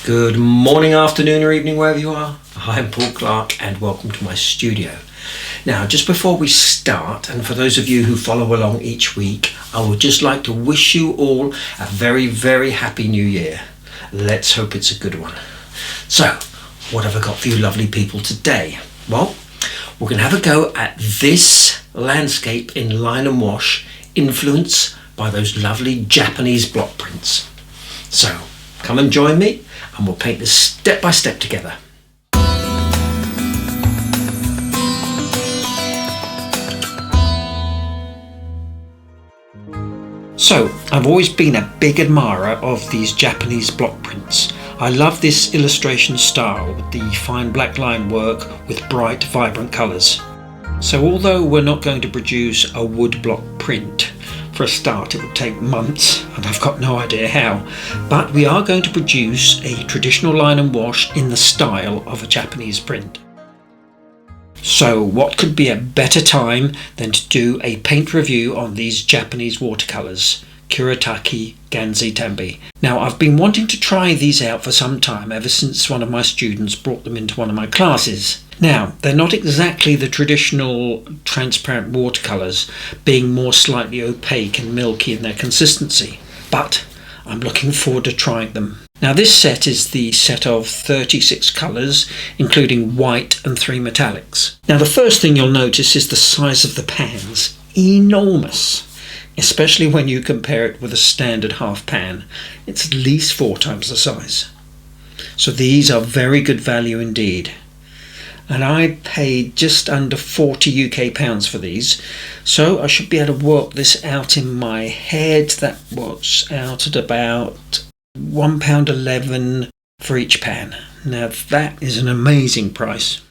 Good morning, afternoon or evening, wherever you are. I'm Paul Clark and welcome to my studio. Now, just before we start, and for those of you who follow along each week, I would just like to wish you all a very, very happy new year. Let's hope it's a good one. So, what have I got for you lovely people today? Well, we're going to have a go at this landscape in line and wash, influenced by those lovely Japanese block prints. So, come and join me and we'll paint this step by step together. So, I've always been a big admirer of these Japanese block prints. I love this illustration style with the fine black line work with bright, vibrant colours. So although we're not going to produce a wood block print, for a start it would take months and I've got no idea how, but we are going to produce a traditional line and wash in the style of a Japanese print. So what could be a better time than to do a paint review on these Japanese watercolours, Kuretake Ganzi Tambi. Now, I've been wanting to try these out for some time, ever since one of my students brought them into one of my classes. Now, they're not exactly the traditional transparent watercolours, being more slightly opaque and milky in their consistency, but I'm looking forward to trying them. Now, this set is the set of 36 colours, including white and 3 metallics. Now, the first thing you'll notice is the size of the pans. Enormous. Especially when you compare it with a standard half pan. It's at least 4 times the size. So these are very good value indeed. And I paid just under 40 UK pounds for these, so I should be able to work this out in my head. That works out at about £1.11 for each pan. Now that is an amazing price.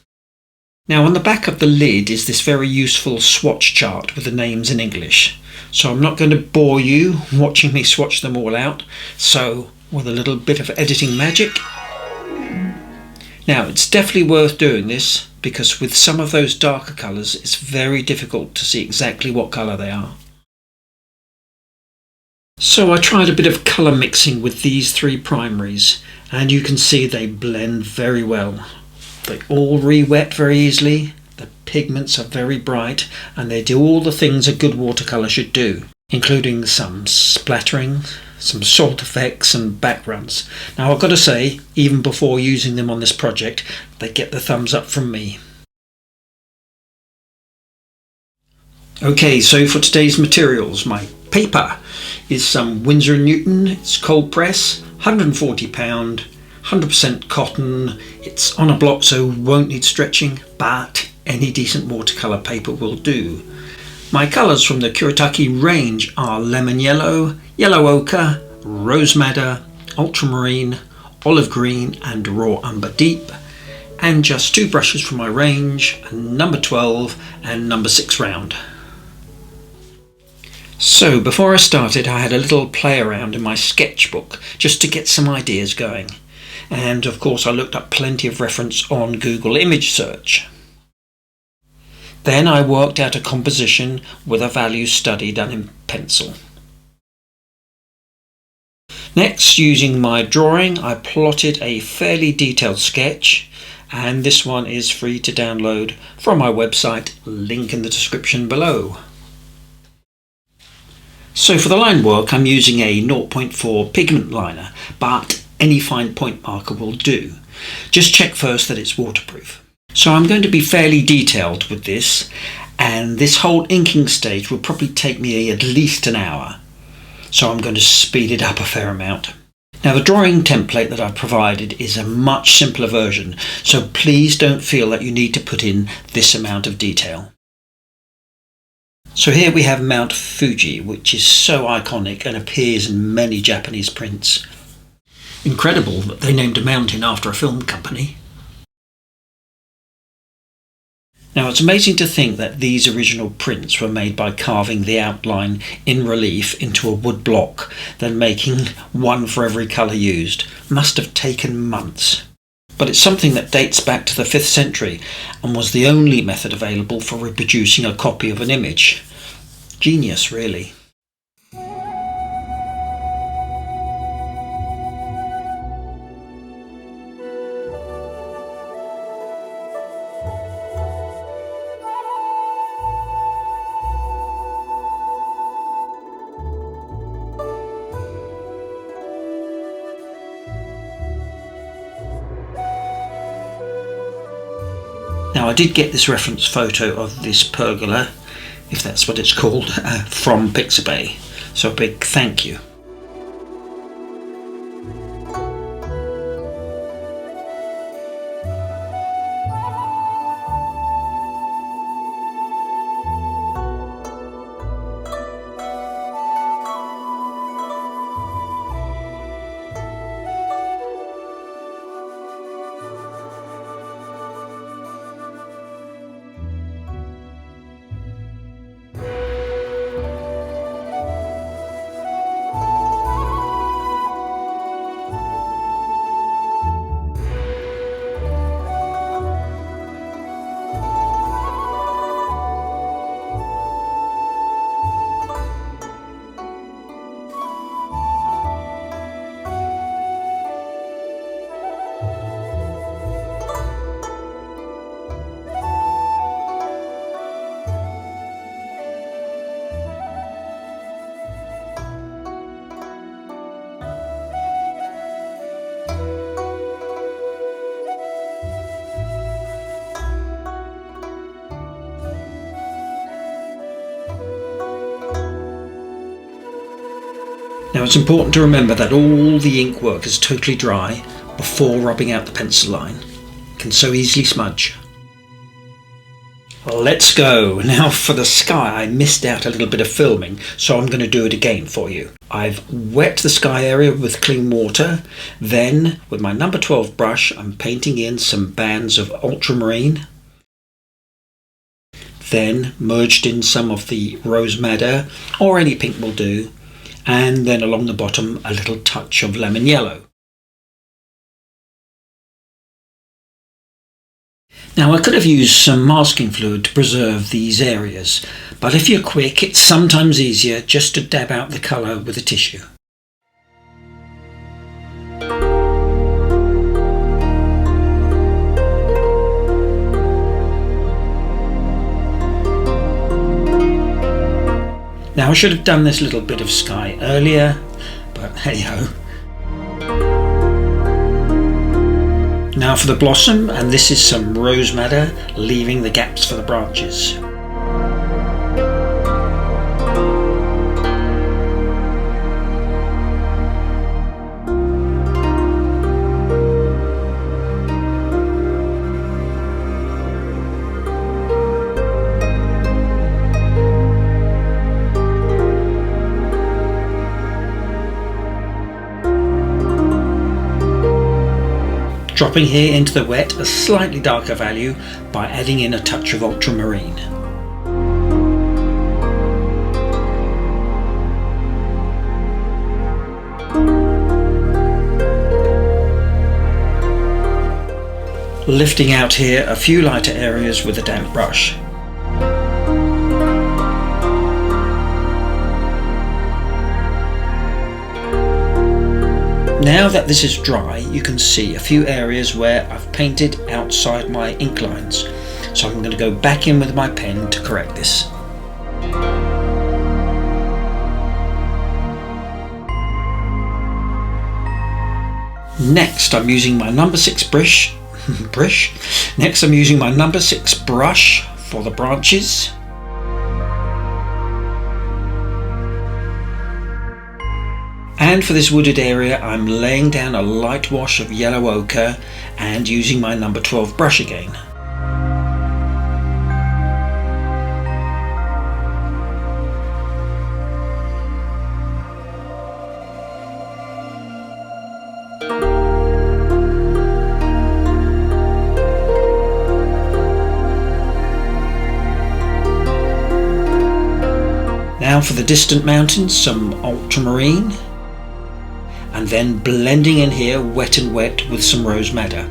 Now on the back of the lid is this very useful swatch chart with the names in English. So I'm not going to bore you watching me swatch them all out. So with a little bit of editing magic. Now it's definitely worth doing this because with some of those darker colours it's very difficult to see exactly what colour they are. So I tried a bit of colour mixing with these 3 primaries and you can see they blend very well. They all re-wet very easily, the pigments are very bright and they do all the things a good watercolour should do, including some splattering, some salt effects and backgrounds. Now I've got to say, even before using them on this project, they get the thumbs up from me. Okay, so for today's materials, my paper is some Winsor & Newton, it's cold press, £140, 100% cotton. It's on a block so won't need stretching, but any decent watercolour paper will do. My colours from the Kuretake range are lemon yellow, yellow ochre, rose madder, ultramarine, olive green and raw umber deep, and just 2 brushes from my range, number 12 and number 6 round. So before I started I had a little play around in my sketchbook just to get some ideas going. And of course I looked up plenty of reference on Google image search. Then I worked out a composition with a value study done in pencil. Next, using my drawing, I plotted a fairly detailed sketch, and this one is free to download from my website, link in the description below. So for the line work I'm using a 0.4 pigment liner, but any fine point marker will do. Just check first that it's waterproof. So I'm going to be fairly detailed with this, and this whole inking stage will probably take me at least an hour. So I'm going to speed it up a fair amount. Now the drawing template that I've provided is a much simpler version, so please don't feel that you need to put in this amount of detail. So here we have Mount Fuji, which is so iconic and appears in many Japanese prints. Incredible that they named a mountain after a film company. Now it's amazing to think that these original prints were made by carving the outline in relief into a wood block, then making one for every colour used. Must have taken months. But it's something that dates back to the 5th century and was the only method available for reproducing a copy of an image. Genius, really. Now, I did get this reference photo of this pergola, if that's what it's called, from Pixabay, so a big thank you. Now, it's important to remember that all the ink work is totally dry before rubbing out the pencil line. It can so easily smudge. Let's go. Now for the sky, I missed out a little bit of filming, so I'm going to do it again for you. I've wet the sky area with clean water. Then, with my number 12 brush, I'm painting in some bands of ultramarine. Then merged in some of the rose madder, or any pink will do. And then along the bottom a little touch of lemon yellow. Now, I could have used some masking fluid to preserve these areas, but if you're quick, it's sometimes easier just to dab out the colour with a tissue. Now, I should have done this little bit of sky earlier, but hey ho. Now for the blossom, and this is some rose madder, leaving the gaps for the branches. Dropping here into the wet a slightly darker value by adding in a touch of ultramarine. Lifting out here a few lighter areas with a damp brush. Now that this is dry, you can see a few areas where I've painted outside my ink lines. So I'm going to go back in with my pen to correct this. Next, I'm using my number 6 brush. Next, I'm using my number 6 brush for the branches. And for this wooded area, I'm laying down a light wash of yellow ochre and using my number 12 brush again. Now for the distant mountains, some ultramarine. And then blending in here wet and wet with some rose madder.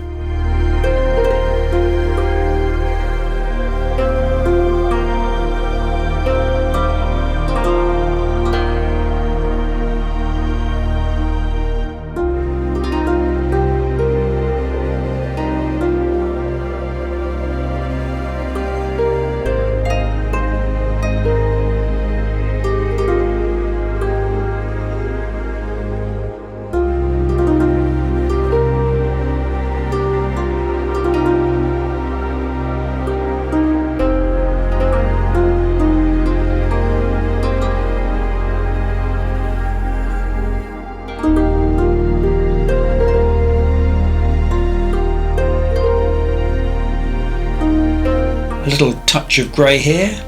little touch of grey here,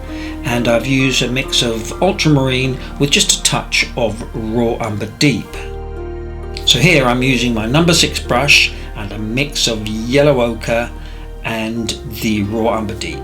and I've used a mix of ultramarine with just a touch of raw umber deep. So here I'm using my number 6 brush and a mix of yellow ochre and the raw umber deep.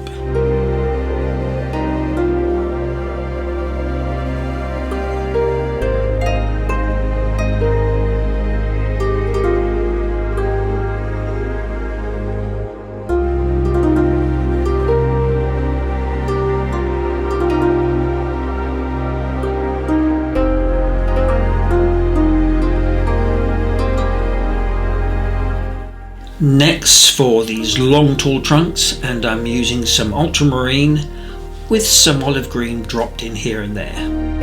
Next for these long tall trunks, and I'm using some ultramarine with some olive green dropped in here and there.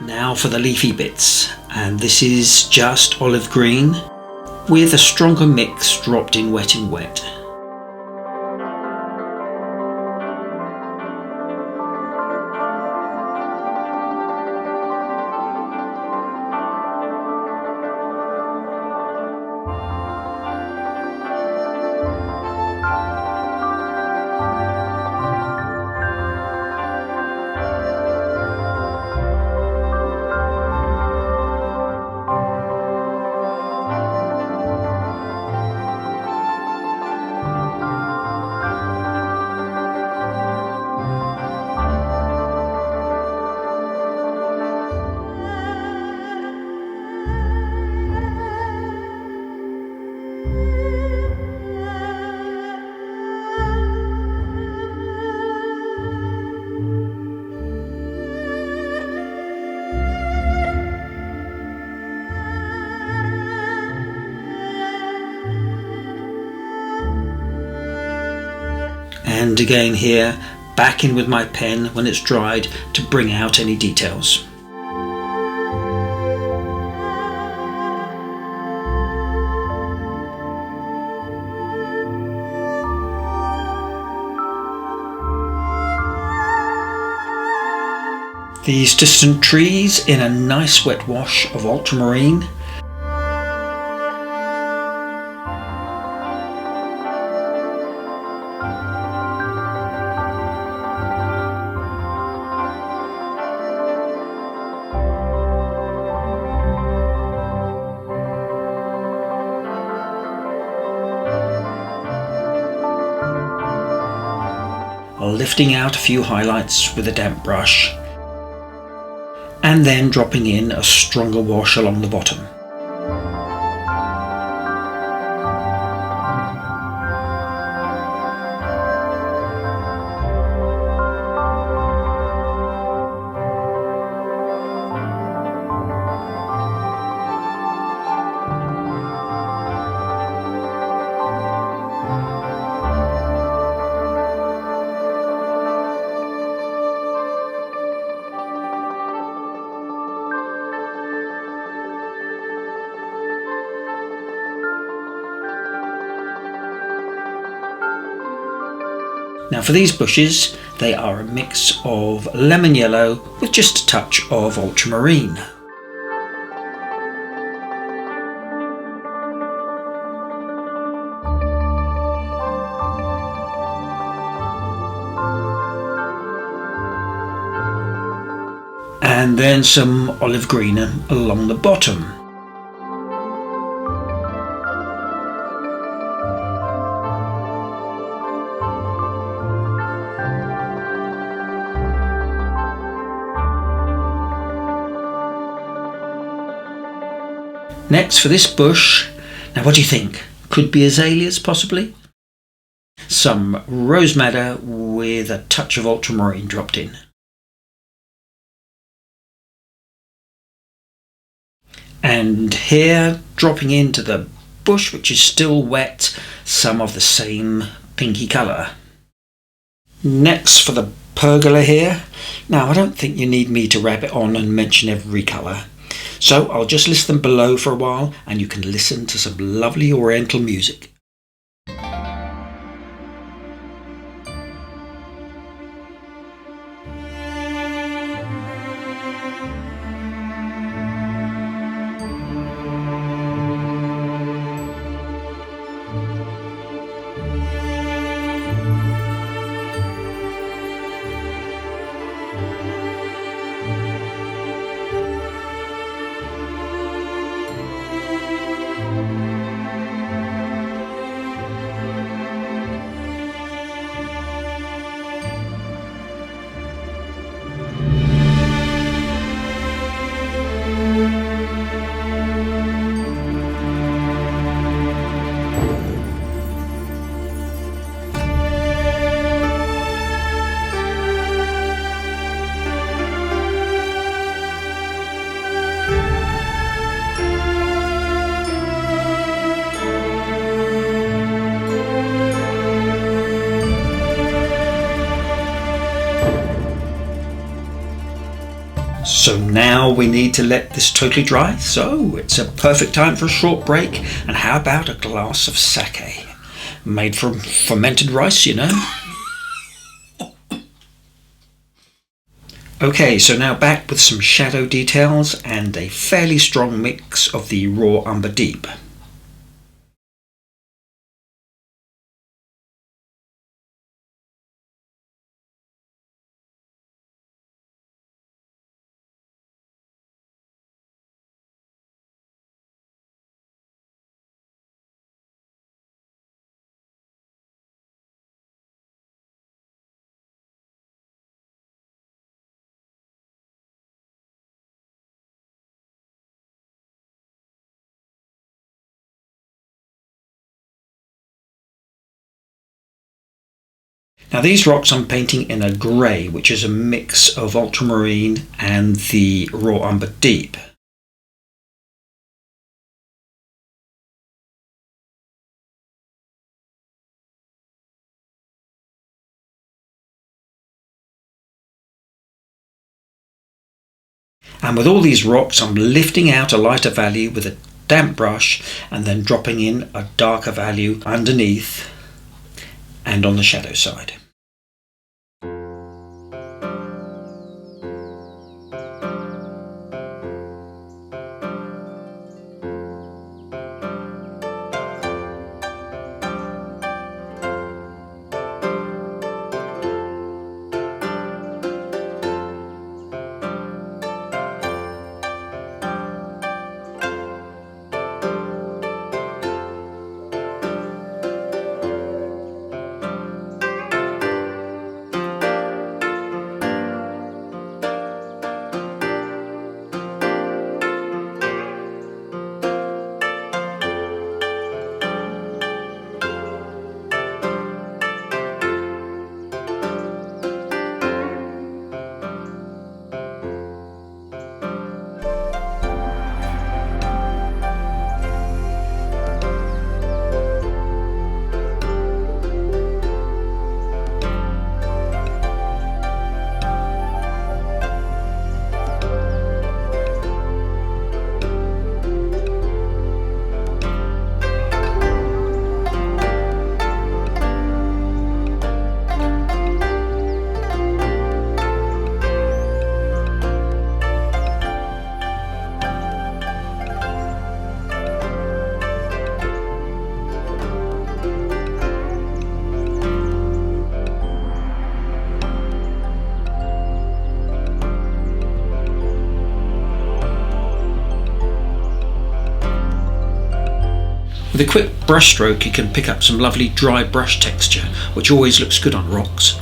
Now for the leafy bits, and this is just olive green with a stronger mix dropped in wet in wet. And again here, back in with my pen when it's dried to bring out any details. These distant trees in a nice wet wash of ultramarine. Lifting out a few highlights with a damp brush, and then dropping in a stronger wash along the bottom. Now for these bushes, they are a mix of lemon yellow with just a touch of ultramarine. And then some olive green along the bottom. Next for this bush, Now what do you think? Could be azaleas possibly? Some rose madder with a touch of ultramarine dropped in. And here, dropping into the bush which is still wet, some of the same pinky colour. Next for the pergola here. Now I don't think you need me to wrap it on and mention every colour, so I'll just list them below for a while and you can listen to some lovely oriental music. So now we need to let this totally dry, so it's a perfect time for a short break. And how about a glass of sake? Made from fermented rice, you know. Okay, so now back with some shadow details and a fairly strong mix of the raw umber deep. Now these rocks I'm painting in a grey, which is a mix of ultramarine and the raw umber deep. And with all these rocks I'm lifting out a lighter value with a damp brush and then dropping in a darker value underneath and on the shadow side. With a quick brush stroke you can pick up some lovely dry brush texture, which always looks good on rocks.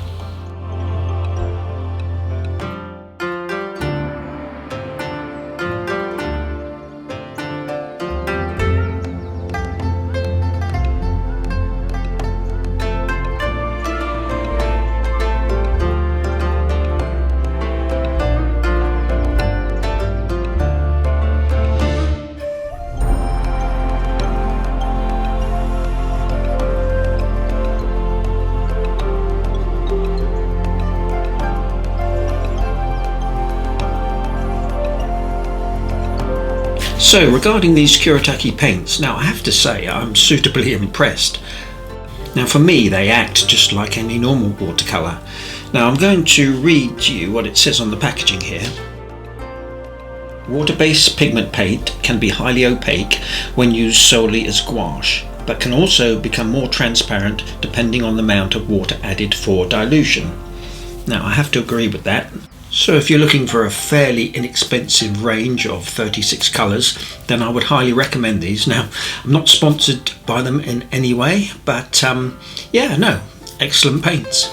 So regarding these Kuretake paints, now I have to say I'm suitably impressed. Now for me they act just like any normal watercolour. Now I'm going to read to you what it says on the packaging here. Water-based pigment paint can be highly opaque when used solely as gouache, but can also become more transparent depending on the amount of water added for dilution. Now I have to agree with that. So if you're looking for a fairly inexpensive range of 36 colours, then I would highly recommend these. Now, I'm not sponsored by them in any way, but yeah, no, excellent paints.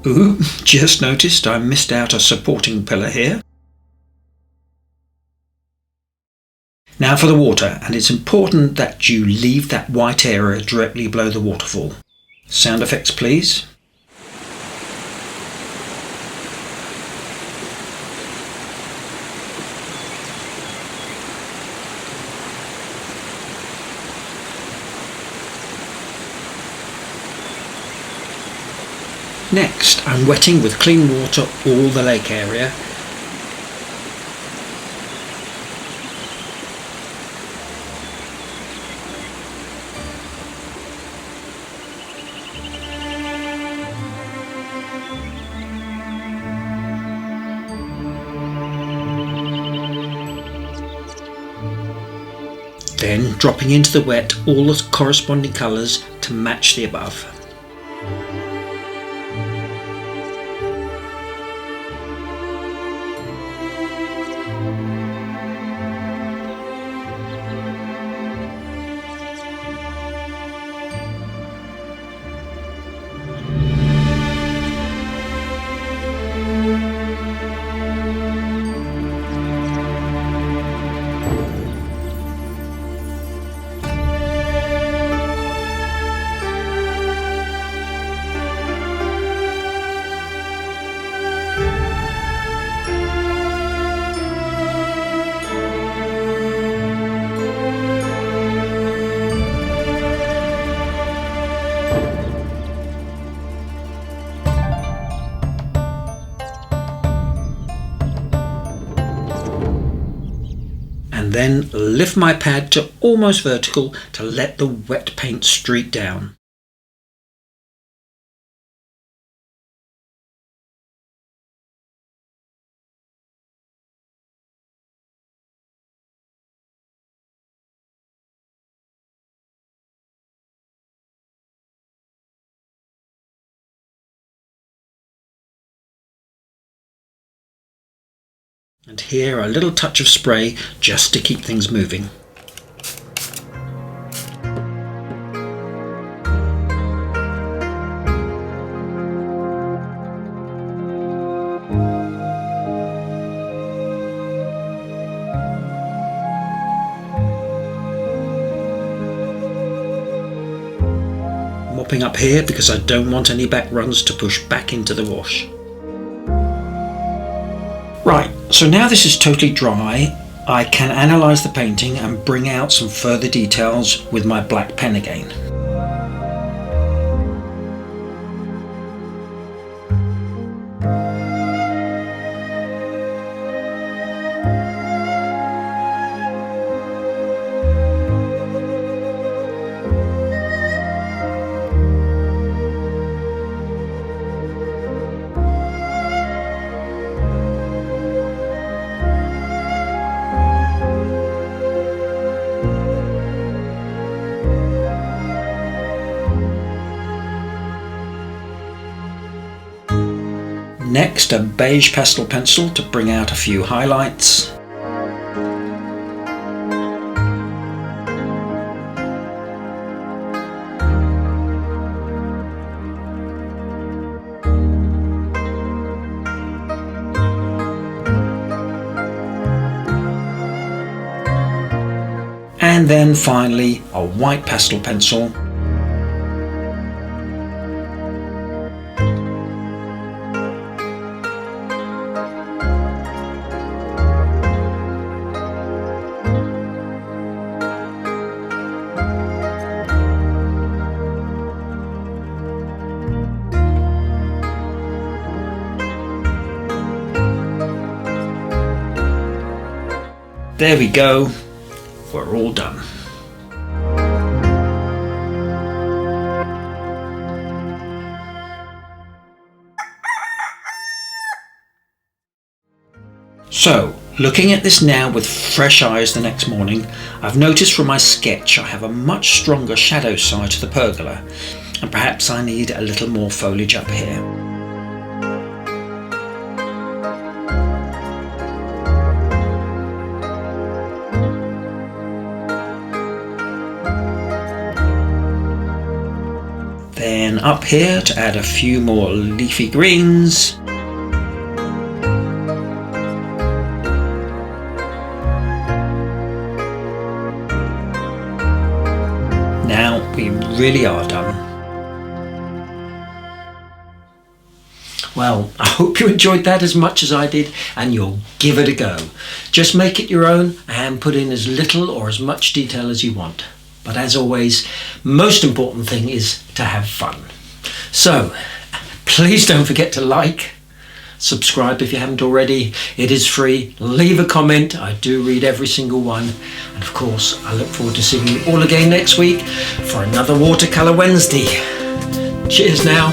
Ooh, just noticed I missed out a supporting pillar here. Now for the water, and it's important that you leave that white area directly below the waterfall. Sound effects please. Next, I'm wetting with clean water all the lake area. Then dropping into the wet all the corresponding colours to match the above. And then lift my pad to almost vertical to let the wet paint streak down. And here a little touch of spray just to keep things moving. Mopping up here because I don't want any back runs to push back into the wash. Right, so now this is totally dry, I can analyse the painting and bring out some further details with my black pen again. Next, a beige pastel pencil to bring out a few highlights. And then finally, a white pastel pencil. There we go, we're all done. So, looking at this now with fresh eyes the next morning, I've noticed from my sketch I have a much stronger shadow side to the pergola, and perhaps I need a little more foliage up here. Then up here to add a few more leafy greens. Now we really are done. Well, I hope you enjoyed that as much as I did, and you'll give it a go. Just make it your own and put in as little or as much detail as you want. But as always, most important thing is to have fun. So, please don't forget to like, subscribe if you haven't already. It is free. Leave a comment. I do read every single one. And of course, I look forward to seeing you all again next week for another Watercolour Wednesday. Cheers now.